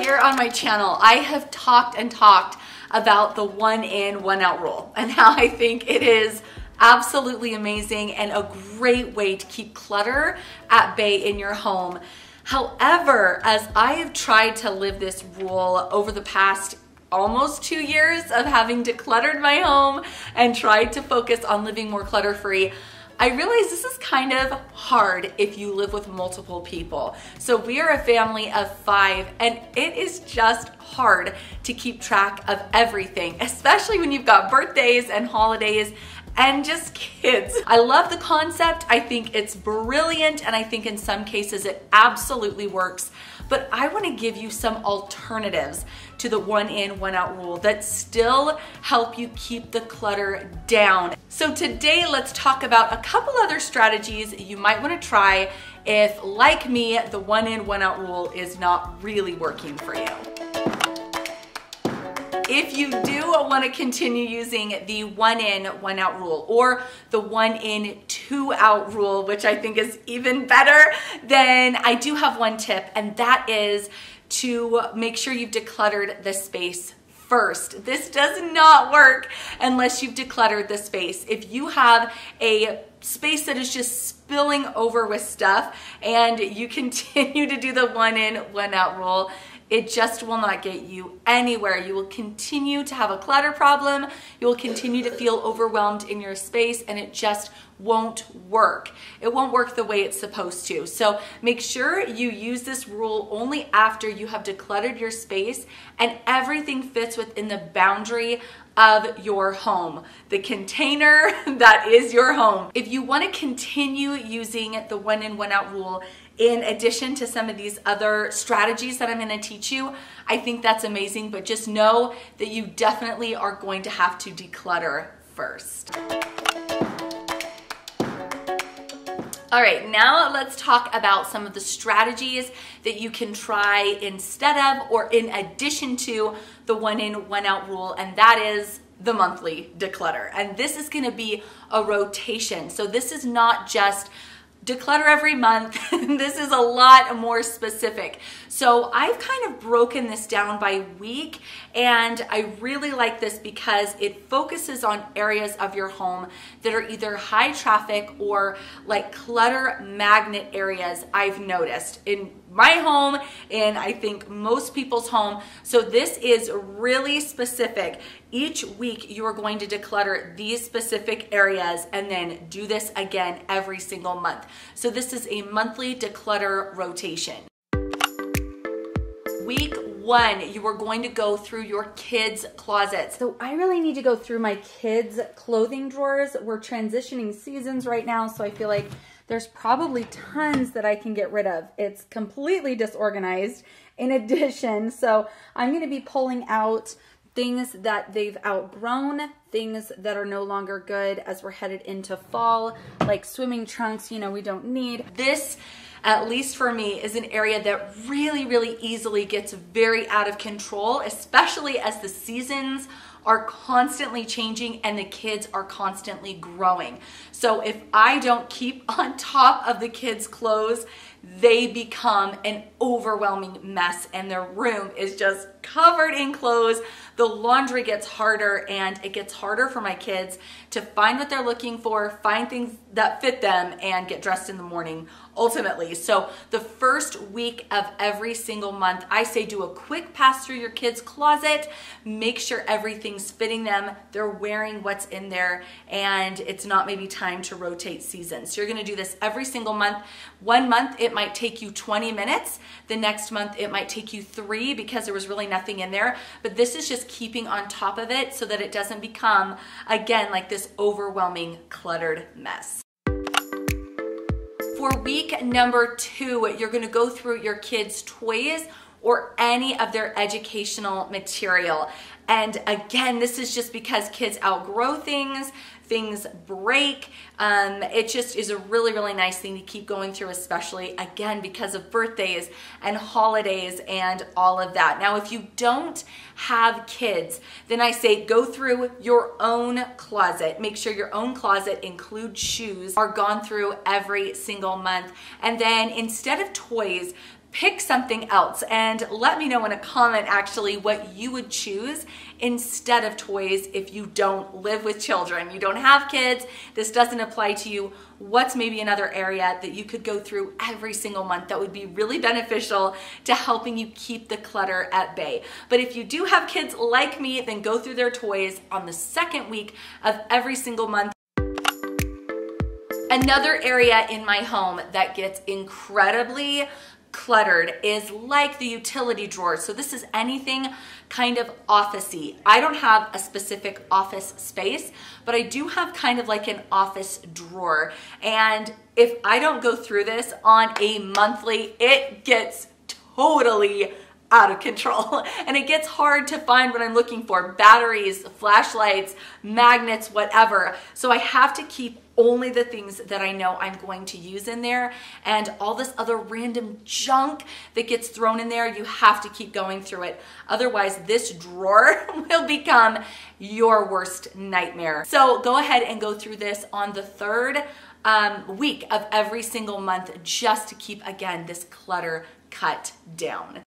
here on my channel, I have talked and talked about the 1 in, 1 out rule and how I think it is absolutely amazing and a great way to keep clutter at bay in your home. However, as I have tried to live this rule over the past almost 2 years of having decluttered my home and tried to focus on living more clutter-free, I realize this is kind of hard if you live with multiple people. So we are a family of 5 and it is just hard to keep track of everything, especially when you've got birthdays and holidays and just kids. I love the concept. I think it's brilliant and I think in some cases it absolutely works. But I want to give you some alternatives to the 1 in, 1 out rule that still help you keep the clutter down. So today, let's talk about a couple other strategies you might want to try if, like me, the 1 in, 1 out rule is not really working for you. If you do want to continue using the 1 in, 1 out rule or the 1 in, 2 out rule, which I think is even better, then I do have one tip, and that is to make sure you've decluttered the space first. This does not work unless you've decluttered the space. If you have a space that is just spilling over with stuff and you continue to do the 1 in, 1 out rule, it just will not get you anywhere. You will continue to have a clutter problem. You will continue to feel overwhelmed in your space and it just won't work. It won't work the way it's supposed to. So make sure you use this rule only after you have decluttered your space and everything fits within the boundary of your home, the container that is your home. If you want to continue using the 1 in, 1 out rule, in addition to some of these other strategies that I'm going to teach you, I think that's amazing, but just know that you definitely are going to have to declutter first. All right, now let's talk about some of the strategies that you can try instead of or in addition to the 1 in, 1 out rule, and that is the monthly declutter. And this is going to be a rotation. So this is not just declutter every month. This is a lot more specific. So I've kind of broken this down by week, and I really like this because it focuses on areas of your home that are either high traffic or like clutter magnet areas I've noticed in my home and I think most people's home. So this is really specific. Each week you are going to declutter these specific areas and then do this again every single month. So this is a monthly declutter rotation. Week 1, you are going to go through your kids' closets. So I really need to go through my kids' clothing drawers. We're transitioning seasons right now, so I feel like there's probably tons that I can get rid of. It's completely disorganized in addition, so I'm going to be pulling out things that they've outgrown, things that are no longer good as we're headed into fall, like swimming trunks, you know, we don't need. This, at least for me, is an area that really easily gets very out of control, especially as the seasons are constantly changing and the kids are constantly growing. So if I don't keep on top of the kids' clothes, they become an overwhelming mess and their room is just covered in clothes. The laundry gets harder and it gets harder for my kids to find what they're looking for, find things that fit them, and get dressed in the morning ultimately. So the first week of every single month, I say do a quick pass through your kids' closet, make sure everything's fitting them, they're wearing what's in there, and it's not maybe time to rotate seasons. So you're gonna do this every single month. 1 month, it might take you 20 minutes. The next month, it might take you 3 because there was really nothing in there. But this is just keeping on top of it so that it doesn't become, again, like this overwhelming cluttered mess. For week number 2, you're gonna go through your kids' toys or any of their educational material. And again, this is just because kids outgrow things, things break. It just is a really nice thing to keep going through, especially again because of birthdays and holidays and all of that. Now, if you don't have kids, then I say go through your own closet. Make sure your own closet includes shoes, are gone through every single month. And then instead of toys, pick something else and let me know in a comment actually what you would choose instead of toys if you don't live with children, you don't have kids, this doesn't apply to you. What's maybe another area that you could go through every single month that would be really beneficial to helping you keep the clutter at bay? But if you do have kids like me, then go through their toys on the second week of every single month. Another area in my home that gets incredibly cluttered is like the utility drawers. So this is anything kind of office-y. I don't have a specific office space, but I do have kind of like an office drawer. And if I don't go through this on a monthly, it gets totally out of control. And it gets hard to find what I'm looking for. Batteries, flashlights, magnets, whatever. So I have to keep only the things that I know I'm going to use in there, and all this other random junk that gets thrown in there, you have to keep going through it. Otherwise, this drawer will become your worst nightmare. So go ahead and go through this on the third week of every single month just to keep, again, this clutter cut down.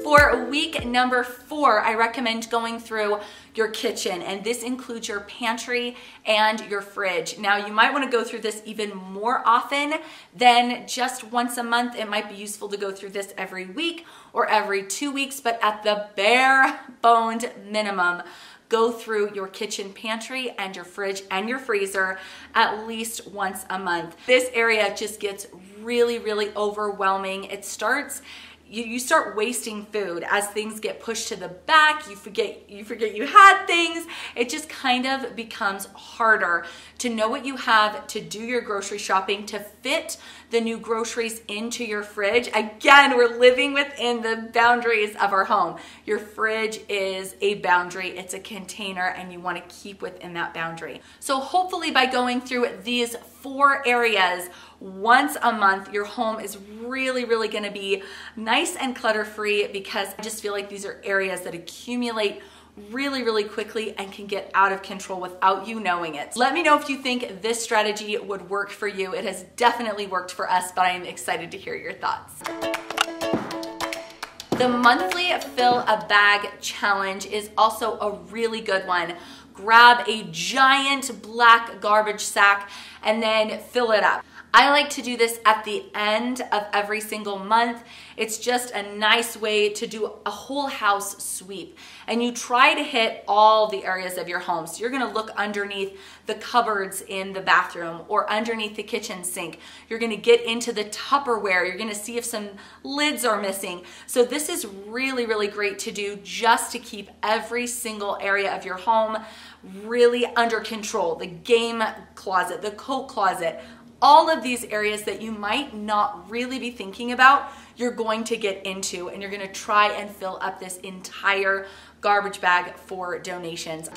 For week number 4, I recommend going through your kitchen, and this includes your pantry and your fridge. Now, you might want to go through this even more often than just once a month. It might be useful to go through this every week or every 2 weeks, but at the bare-boned minimum, go through your kitchen pantry and your fridge and your freezer at least once a month. This area just gets really, really overwhelming. It starts you start wasting food as things get pushed to the back. You forget you had things. It just kind of becomes harder to know what you have, to do your grocery shopping, to fit the new groceries into your fridge. Again, we're living within the boundaries of our home. Your fridge is a boundary. It's a container, and you want to keep within that boundary. So hopefully by going through these 4 areas once a month, your home is really, really going to be nice and clutter-free, because I just feel like these are areas that accumulate really, really quickly and can get out of control without you knowing it. Let me know if you think this strategy would work for you. It has definitely worked for us, but I am excited to hear your thoughts. The monthly Fill a Bag challenge is also a really good one. Grab a giant black garbage sack and then fill it up. I like to do this at the end of every single month. It's just a nice way to do a whole house sweep. And you try to hit all the areas of your home. So you're gonna look underneath the cupboards in the bathroom or underneath the kitchen sink. You're gonna get into the Tupperware. You're gonna see if some lids are missing. So this is really, really great to do just to keep every single area of your home really under control. The game closet, the coat closet, all of these areas that you might not really be thinking about, you're going to get into, and you're going to try and fill up this entire garbage bag for donations.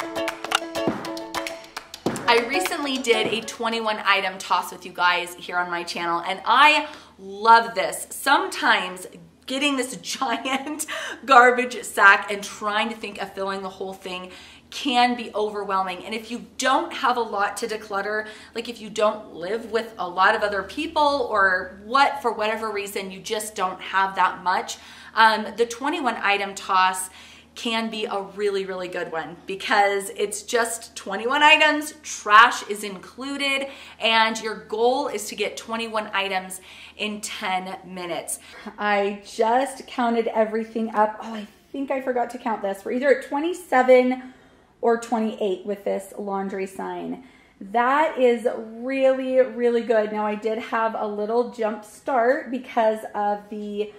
I recently did a 21 item toss with you guys here on my channel, and I love this. Sometimes getting this giant garbage sack and trying to think of filling the whole thing can be overwhelming. And if you don't have a lot to declutter, like if you don't live with a lot of other people, or for whatever reason you just don't have that much, the 21 item toss can be a really, really good one, because it's just 21 items, trash is included, and your goal is to get 21 items in 10 minutes. I just counted everything up. Oh, I think I forgot to count this. We're either at 27 or 28 with this laundry sign. That is really, really good. Now, I did have a little jump start because of the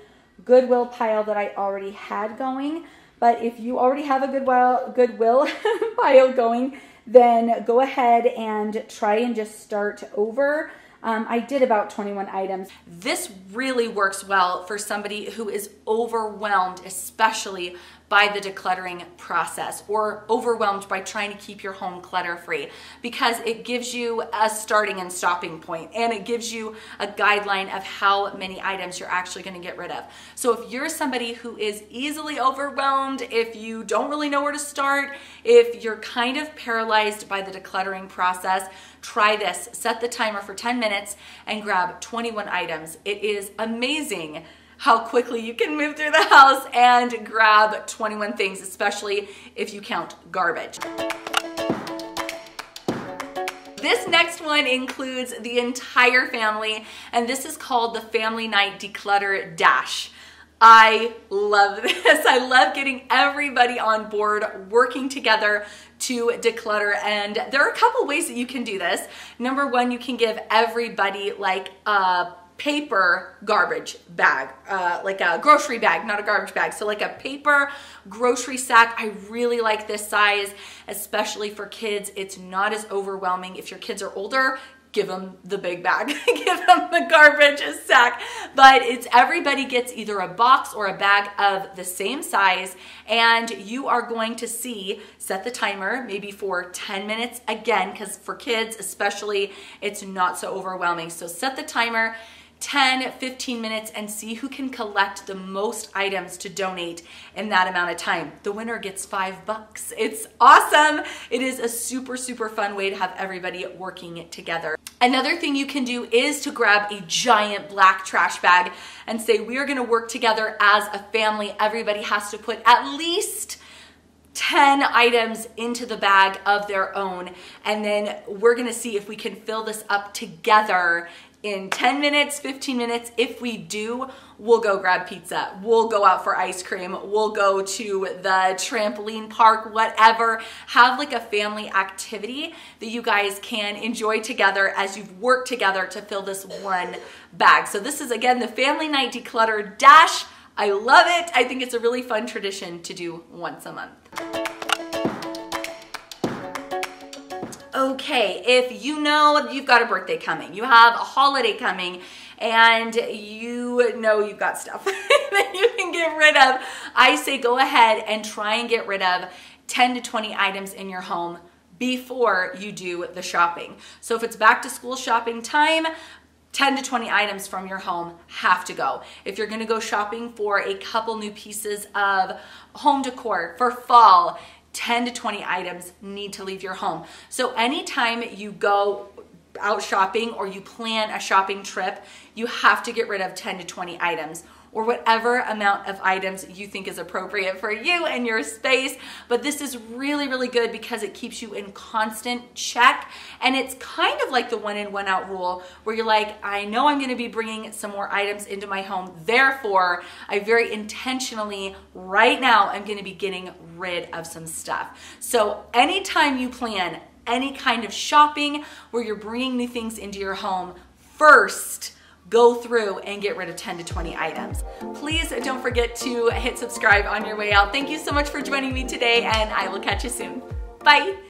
Goodwill pile that I already had going. But if you already have a Goodwill pile going, then go ahead and try and just start over. I did about 21 items. This really works well for somebody who is overwhelmed, especially by the decluttering process or overwhelmed by trying to keep your home clutter-free, because it gives you a starting and stopping point, and it gives you a guideline of how many items you're actually going to get rid of. So if you're somebody who is easily overwhelmed, if you don't really know where to start, if you're kind of paralyzed by the decluttering process, try this. Set the timer for 10 minutes and grab 21 items. It is amazing how quickly you can move through the house and grab 21 things, especially if you count garbage. This next one includes the entire family, and this is called the Family Night Declutter Dash. I love this. I love getting everybody on board, working together to declutter. And there are a couple ways that you can do this. Number one, you can give everybody like a paper garbage bag, like a grocery bag, not a garbage bag. So like a paper grocery sack. I really like this size, especially for kids. It's not as overwhelming. If your kids are older, give them the big bag, give them the garbage sack. But it's everybody gets either a box or a bag of the same size, and you are going to see, set the timer maybe for 10 minutes again, because for kids especially, it's not so overwhelming. So set the timer 10, 15 minutes and see who can collect the most items to donate in that amount of time. The winner gets $5. It's awesome. It is a super, super fun way to have everybody working together. Another thing you can do is to grab a giant black trash bag and say, we are going to work together as a family. Everybody has to put at least 10 items into the bag of their own, and then we're going to see if we can fill this up together in 10 minutes, 15 minutes. If we do, we'll go grab pizza. We'll go out for ice cream. We'll go to the trampoline park, whatever. Have like a family activity that you guys can enjoy together as you've worked together to fill this one bag. So this is, again, the Family Night Declutter Dash. I love it. I think it's a really fun tradition to do once a month. Okay, if you know you've got a birthday coming, you have a holiday coming, and you know you've got stuff that you can get rid of, I say go ahead and try and get rid of 10 to 20 items in your home before you do the shopping. So if it's back to school shopping time, 10 to 20 items from your home have to go. If you're gonna go shopping for a couple new pieces of home decor for fall, 10 to 20 items need to leave your home. So anytime you go out shopping or you plan a shopping trip, you have to get rid of 10 to 20 items, or whatever amount of items you think is appropriate for you and your space. But this is really, really good because it keeps you in constant check. And it's kind of like the one in, one out rule, where you're like, I know I'm gonna be bringing some more items into my home. Therefore, I very intentionally, right now, I'm gonna be getting rid of some stuff. So anytime you plan any kind of shopping where you're bringing new things into your home, first, go through and get rid of 10 to 20 items. Please don't forget to hit subscribe on your way out. Thank you so much for joining me today, and I will catch you soon. Bye.